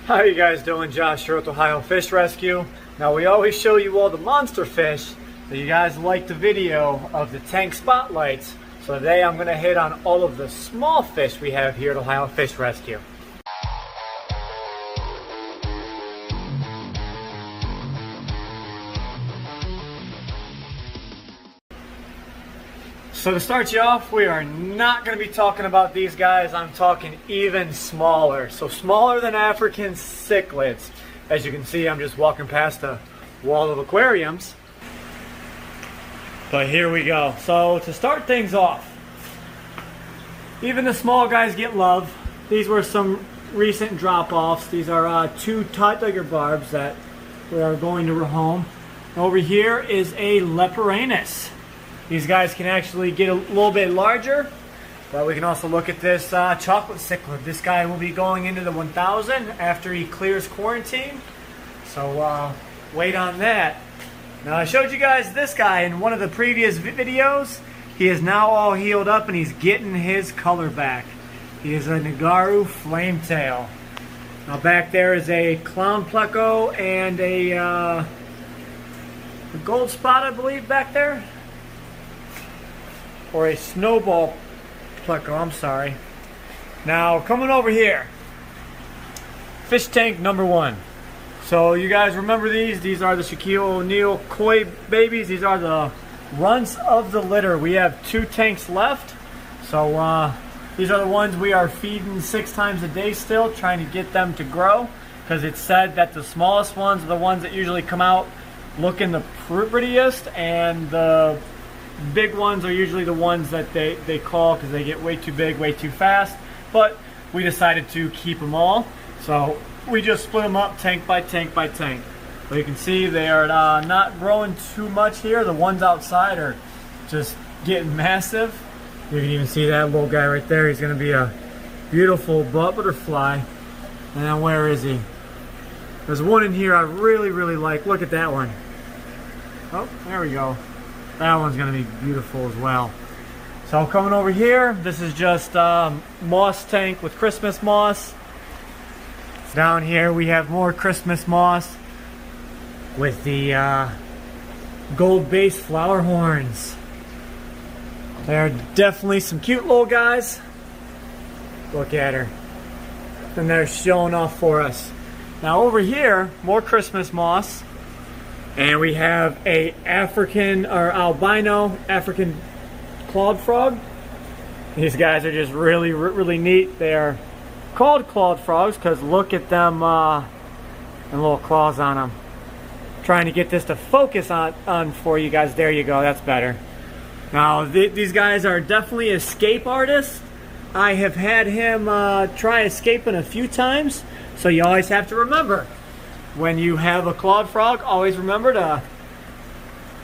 How are you guys doing? Josh here with Ohio Fish Rescue. Now we always show you all the monster fish, but you guys like the video of the tank spotlights. So today I'm going to hit on all of the small fish we have here at Ohio Fish Rescue. So to start you off, we are not going to be talking about these guys. I'm talking even smaller. So smaller than African cichlids. As you can see, I'm just walking past a wall of aquariums. But here we go. So to start things off, even the small guys get love. These were some recent drop-offs. These are two tiger barbs that we are going to rehome. Over here is a arowanas. These guys can actually get a little bit larger, but we can also look at this chocolate cichlid. This guy will be going into the 1,000 after he clears quarantine. So wait on that. Now I showed you guys this guy in one of the previous videos. He is now all healed up and he's getting his color back. He is a Nagaru flametail. Now back there is a clown Pleco and a gold spot, I believe, back there. Or a snowball Pleco, I'm sorry. Now coming over here, fish tank number 1. So you guys remember these? These are the Shaquille O'Neal koi babies. These are the runts of the litter. We have 2 tanks left. So these are the ones we are feeding 6 times a day still, trying to get them to grow. Because it's said that the smallest ones are the ones that usually come out looking the prettiest, and the big ones are usually the ones that they call because they get way too big, way too fast. But we decided to keep them all. So we just split them up tank by tank by tank. But you can see they are not growing too much here. The ones outside are just getting massive. You can even see that little guy right there. He's going to be a beautiful butterfly. And then where is he? There's one in here I really, really like. Look at that one. Oh, there we go. That one's going to be beautiful as well. So coming over here, this is just moss tank with Christmas moss. Down here we have more Christmas moss with the gold base flower horns. They're definitely some cute little guys. Look at her. And they're showing off for us. Now over here, more Christmas moss. And we have a African or albino African clawed frog. These guys are just really, really neat. They are called clawed frogs because look at them and little claws on them. Trying to get this to focus on for you guys. There you go. That's better. Now these guys are definitely escape artists. I have had him try escaping a few times. So you always have to remember, when you have a clawed frog, always remember to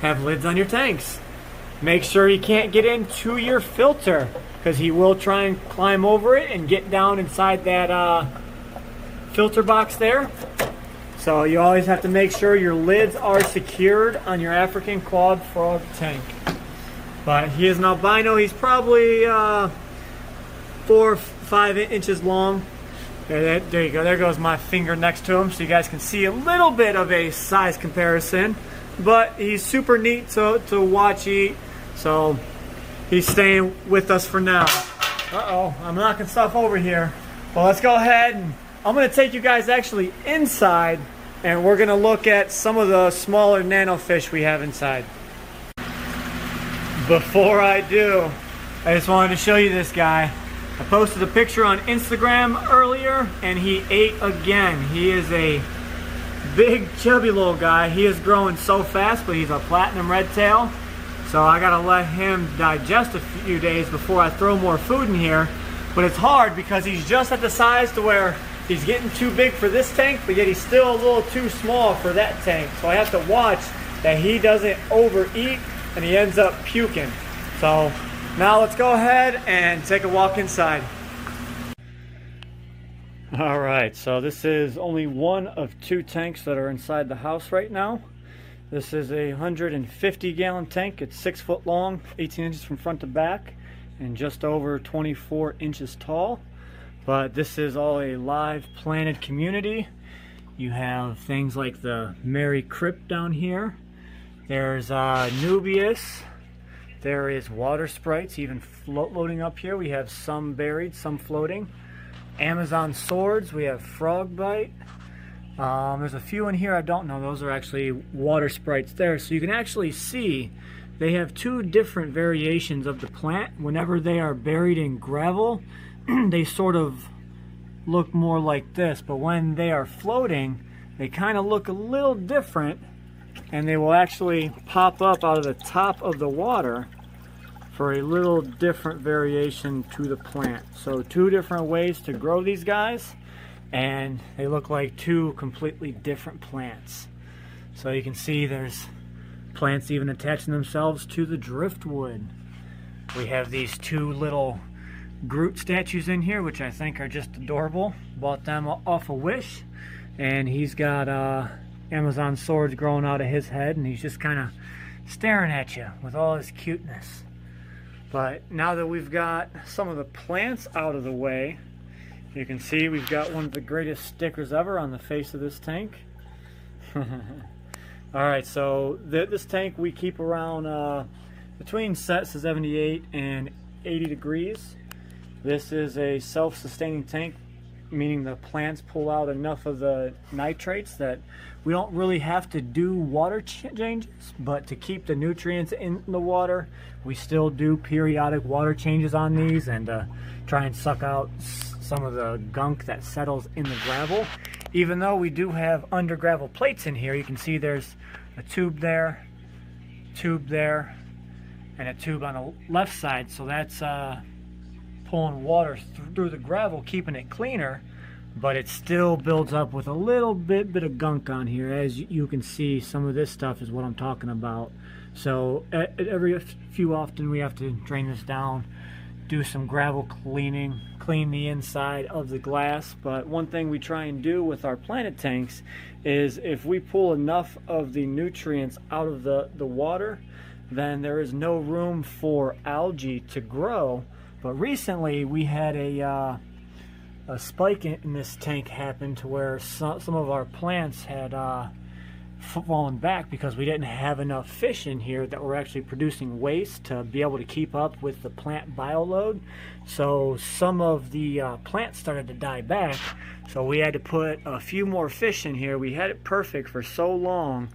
have lids on your tanks. Make sure he can't get into your filter, because he will try and climb over it and get down inside that filter box there. So you always have to make sure your lids are secured on your African clawed frog tank. But he is an albino. He's probably 4 or 5 inches long. There you go. There goes my finger next to him, so you guys can see a little bit of a size comparison. But he's super neat to watch eat, so he's staying with us for now. Uh-oh, I'm knocking stuff over here. Well, let's go ahead, and I'm going to take you guys actually inside, and we're going to look at some of the smaller nano fish we have inside. Before I do, I just wanted to show you this guy. I posted a picture on Instagram earlier, and he ate again. He is a big, chubby little guy. He is growing so fast, but he's a platinum red tail. So I gotta let him digest a few days before I throw more food in here. But it's hard because he's just at the size to where he's getting too big for this tank, but yet he's still a little too small for that tank. So I have to watch that he doesn't overeat and he ends up puking. So now let's go ahead and take a walk inside. Alright, so this is only one of 2 tanks that are inside the house right now. This is a 150-gallon tank. It's 6 foot long, 18 inches from front to back, and just over 24 inches tall. But this is all a live planted community. You have things like the Mary Crypt down here. There's Nubius. There is water sprites even floating up here. We have some buried, some floating. Amazon swords. We have frog bite. There's a few in here I don't know. Those are actually water sprites there. So you can actually see they have two different variations of the plant. Whenever they are buried in gravel, they sort of look more like this, but when they are floating, they kind of look a little different, and they will actually pop up out of the top of the water for a little different variation to the plant. So two different ways to grow these guys, and they look like two completely different plants. So you can see there's plants even attaching themselves to the driftwood. We have these two little Groot statues in here, which I think are just adorable. Bought them off a Wish, and he's got Amazon swords growing out of his head, and he's just kind of staring at you with all his cuteness. But now that we've got some of the plants out of the way, you can see we've got one of the greatest stickers ever on the face of this tank. Alright, so this tank we keep around between sets 78 and 80 degrees. This is a self-sustaining tank, meaning the plants pull out enough of the nitrates that we don't really have to do water changes, but to keep the nutrients in the water, we still do periodic water changes on these and try and suck out some of the gunk that settles in the gravel. Even though we do have under gravel plates in here, you can see there's a tube there, and a tube on the left side, so that's pulling water through the gravel, keeping it cleaner, but it still builds up with a little bit of gunk on here. As you can see, some of this stuff is what I'm talking about. So every few often we have to drain this down, do some gravel cleaning, clean the inside of the glass. But one thing we try and do with our planted tanks is if we pull enough of the nutrients out of the water, then there is no room for algae to grow. But recently we had a spike in this tank happen to where some of our plants had fallen back because we didn't have enough fish in here that were actually producing waste to be able to keep up with the plant bioload. So some of the plants started to die back, so we had to put a few more fish in here. We had it perfect for so long,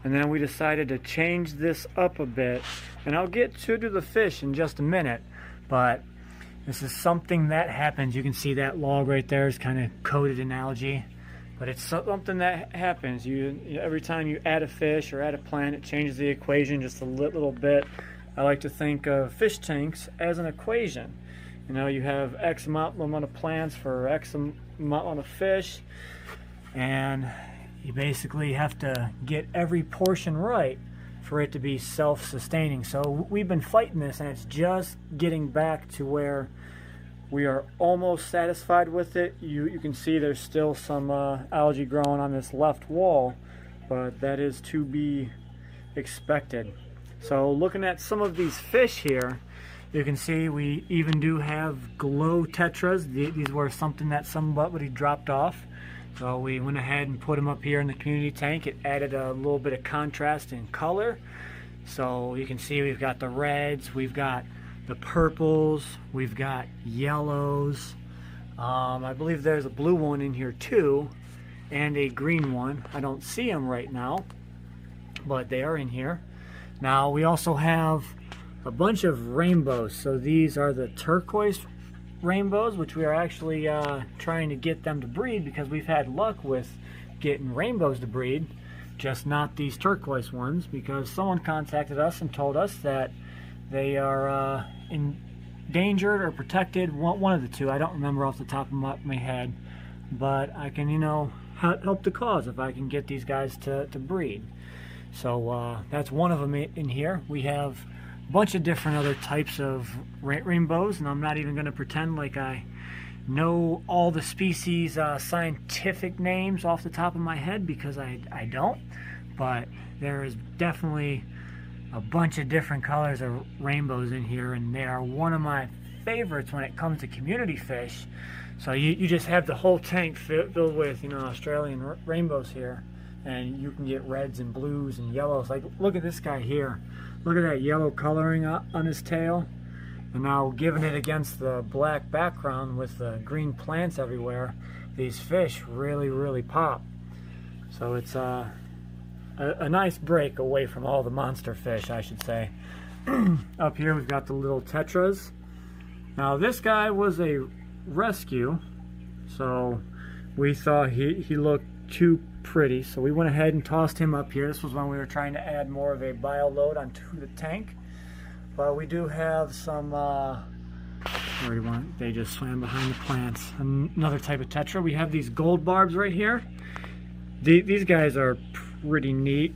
and then we decided to change this up a bit, and I'll get to the fish in just a minute. But this is something that happens. You can see that log right there is kind of coated in algae. But it's something that happens. Every time you add a fish or add a plant, it changes the equation just a little bit. I like to think of fish tanks as an equation. You know, you have X amount of plants for X amount of fish, and you basically have to get every portion right for it to be self-sustaining. So we've been fighting this, and it's just getting back to where we are almost satisfied with it. You can see there's still some algae growing on this left wall, but that is to be expected. So looking at some of these fish here, you can see we even do have glow tetras. These were something that somebody dropped off. So we went ahead and put them up here in the community tank. It added a little bit of contrast in color. So you can see we've got the reds, we've got the purples, we've got yellows. I believe there's a blue one in here too, and a green one. I don't see them right now, but they are in here. Now we also have a bunch of rainbows. So these are the turquoise rainbows, which we are actually trying to get them to breed because we've had luck with getting rainbows to breed, just not these turquoise ones, because someone contacted us and told us that they are endangered or protected, one of the two. I don't remember off the top of my head, but I can, you know, help the cause if I can get these guys to breed. So that's one of them in here. We have a bunch of different other types of rainbows, and I'm not even going to pretend like I know all the species scientific names off the top of my head, because I don't. But there is definitely a bunch of different colors of rainbows in here, and they are one of my favorites when it comes to community fish. So you just have the whole tank filled with, you know, Australian rainbows here. And you can get reds and blues and yellows. Like, look at this guy here. Look at that yellow coloring on his tail. And now giving it against the black background with the green plants everywhere, these fish really, really pop. So it's a nice break away from all the monster fish, I should say. Up here we've got the little Tetras. Now this guy was a rescue, so we thought he looked too pretty, so we went ahead and tossed him up here. This was when we were trying to add more of a bio load onto the tank. But we do have some where do you want? They just swam behind the plants. Another type of tetra. We have these gold barbs right here. These guys are pretty neat.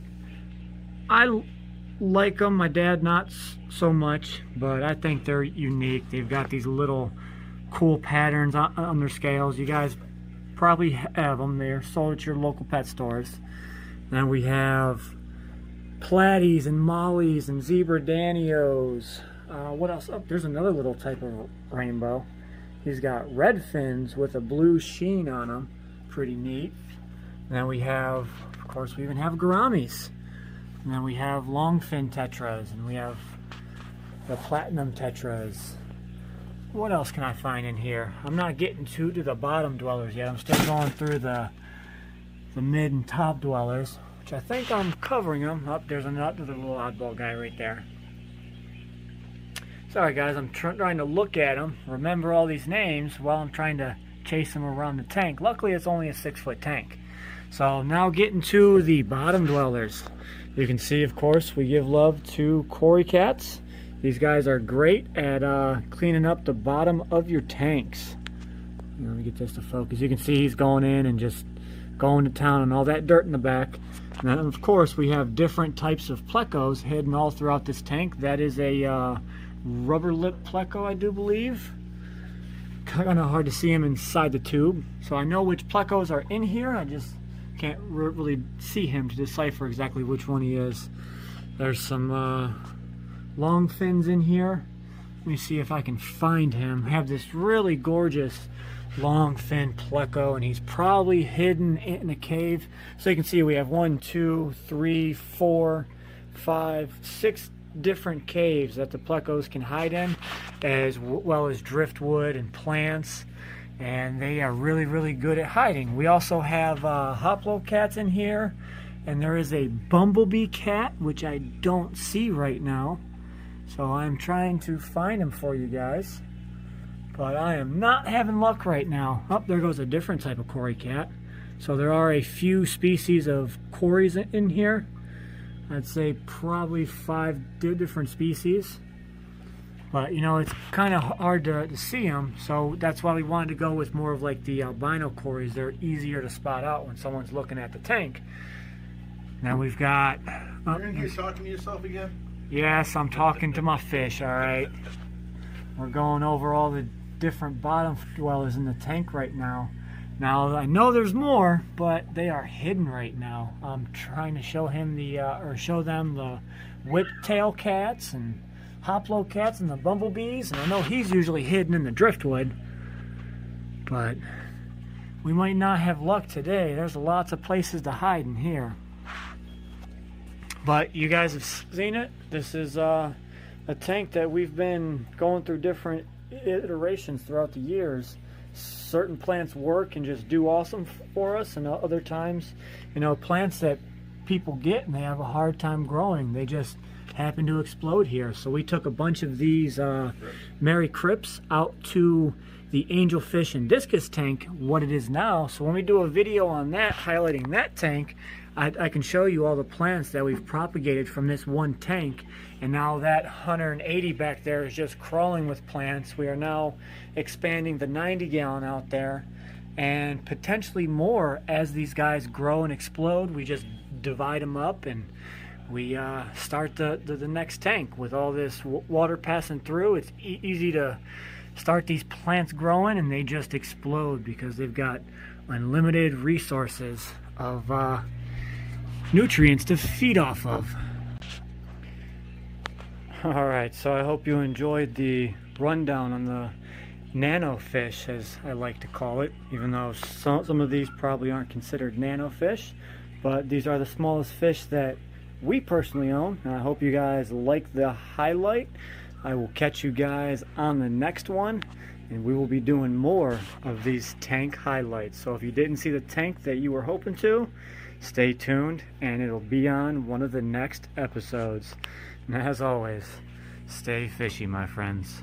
I like them. My dad not so much, but I think they're unique. They've got these little cool patterns on their scales. You guys probably have them. They're sold at your local pet stores. Then we have platies and mollies and zebra danios. What else? Oh, there's another little type of rainbow. He's got red fins with a blue sheen on them. Pretty neat. And then we have, of course, we even have gouramis. And then we have longfin tetras, and we have the platinum tetras. What else can I find in here? I'm not getting to the bottom dwellers yet. I'm still going through the mid and top dwellers, which I think I'm covering them. Oh, there's another little oddball guy right there. Sorry guys, I'm trying to look at them, remember all these names while I'm trying to chase them around the tank. Luckily it's only a 6-foot tank. So now getting to the bottom dwellers. You can see, of course, we give love to Cory Cats. These guys are great at cleaning up the bottom of your tanks. Let me get this to focus. You can see he's going in and just going to town on all that dirt in the back. And then, of course, we have different types of Plecos hidden all throughout this tank. That is a rubber lip Pleco, I do believe. Kind of hard to see him inside the tube. So I know which Plecos are in here. I just can't really see him to decipher exactly which one he is. There's some long fins in here. Let me see if I can find him. I have this really gorgeous long fin Pleco, and he's probably hidden in a cave. So you can see we have 1, 2, 3, 4, 5, 6 different caves that the Plecos can hide in, as well as driftwood and plants, and they are really, really good at hiding. We also have hoplo cats in here, and there is a bumblebee cat, which I don't see right now. So I'm trying to find him for you guys, but I am not having luck right now. Oh, there goes a different type of Cory cat. So there are a few species of Corys in here. I'd say probably 5 different species. But, you know, it's kind of hard to see them, so that's why we wanted to go with more of like the albino Corys. They're easier to spot out when someone's looking at the tank. Now we've got... You're in here talking to yourself again? Yes, I'm talking to my fish, alright. We're going over all the different bottom dwellers in the tank right now. Now, I know there's more, but they are hidden right now. I'm trying to show him show them the whiptail cats and hoplo cats and the bumblebees, and I know he's usually hidden in the driftwood, but we might not have luck today. There's lots of places to hide in here. But you guys have seen it. This is a tank that we've been going through different iterations throughout the years. Certain plants work and just do awesome for us, and other times, you know, plants that people get and they have a hard time growing, they just happen to explode here. So we took a bunch of these Mary Crips out to the angelfish and discus tank, what it is now. So when we do a video on that, highlighting that tank, I can show you all the plants that we've propagated from this one tank. And now that 180 back there is just crawling with plants. We are now expanding the 90 gallon out there, and potentially more as these guys grow and explode. We just divide them up and we start the next tank. With all this water passing through, it's easy to start these plants growing, and they just explode because they've got unlimited resources of nutrients to feed off of. Alright, so I hope you enjoyed the rundown on the nano fish, as I like to call it, even though some of these probably aren't considered nano fish, but these are the smallest fish that we personally own. And I hope you guys like the highlight. I will catch you guys on the next one, and we will be doing more of these tank highlights. So if you didn't see the tank that you were hoping to, stay tuned and it'll be on one of the next episodes. And as always, stay fishy, my friends.